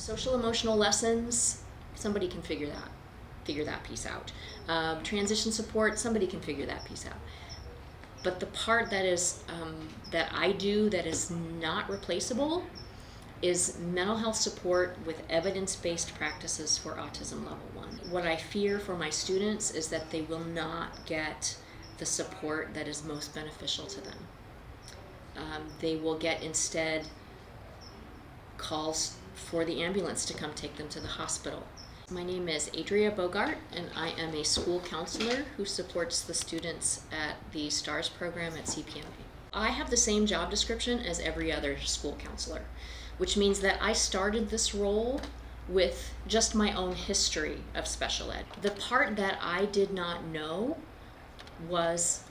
Social emotional lessons, somebody can figure that piece out. Transition support, somebody can figure that piece out. But the part that is that I do that is not replaceable is mental health support with evidence-based practices for autism level 1. What I fear for my students is that they will not get the support that is most beneficial to them. They will get instead calls for the ambulance to come take them to the hospital. My name is Adria Bogart, and I am a school counselor who supports the students at the STARS program at CPMA. I have the same job description as every other school counselor, which means that I started this role with just my own history of special ed. The part that I did not know was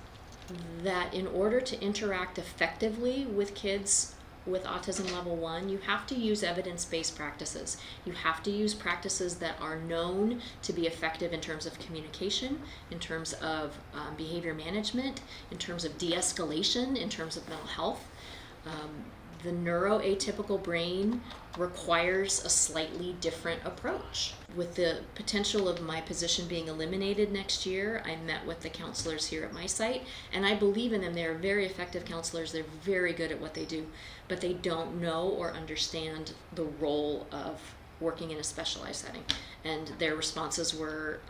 that in order to interact effectively with kids with autism level 1, you have to use evidence-based practices. You have to use practices that are known to be effective in terms of communication, in terms of behavior management, in terms of de-escalation, in terms of mental health. The neuroatypical brain requires a slightly different approach. With the potential of my position being eliminated next year, I met with the counselors here at my site, and I believe in them. They're very effective counselors. They're very good at what they do, but they don't know or understand the role of working in a specialized setting. And their responses were,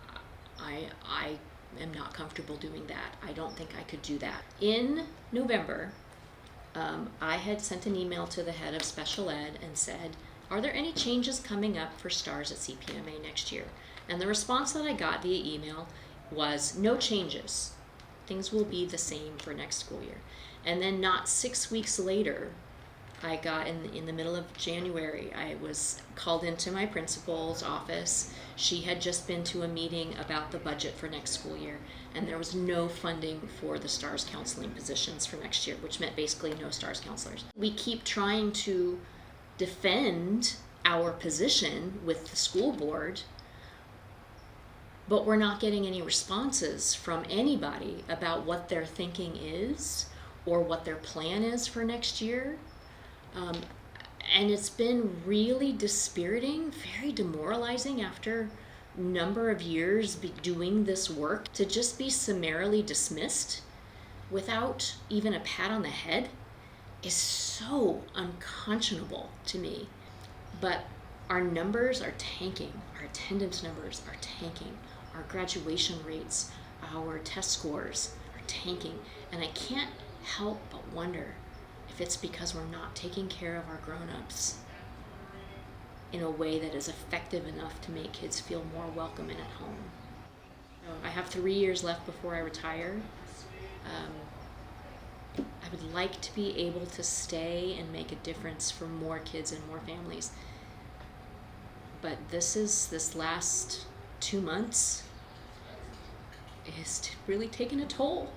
I am not comfortable doing that. I don't think I could do that. In November, I had sent an email to the head of special ed and said, are there any changes coming up for STARS at CPMA next year? And the response that I got via email was, no changes. Things will be the same for next school year. And then not 6 weeks later, I got in the middle of January, I was called into my principal's office. She had just been to a meeting about the budget for next school year, and there was no funding for the STARS counseling positions for next year, which meant basically no STARS counselors. We keep trying to defend our position with the school board, but we're not getting any responses from anybody about what their thinking is or what their plan is for next year. And it's been really dispiriting, very demoralizing after a number of years doing this work to just be summarily dismissed without even a pat on the head is so unconscionable to me. But our numbers are tanking. Our attendance numbers are tanking. Our graduation rates, our test scores are tanking. And I can't help but wonder if it's because we're not taking care of our grown-ups in a way that is effective enough to make kids feel more welcome and at home. So I have 3 years left before I retire. I would like to be able to stay and make a difference for more kids and more families. But this last 2 months is really taking a toll.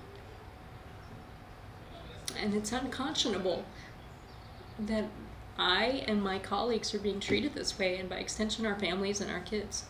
And it's unconscionable that I and my colleagues are being treated this way, and by extension our families and our kids.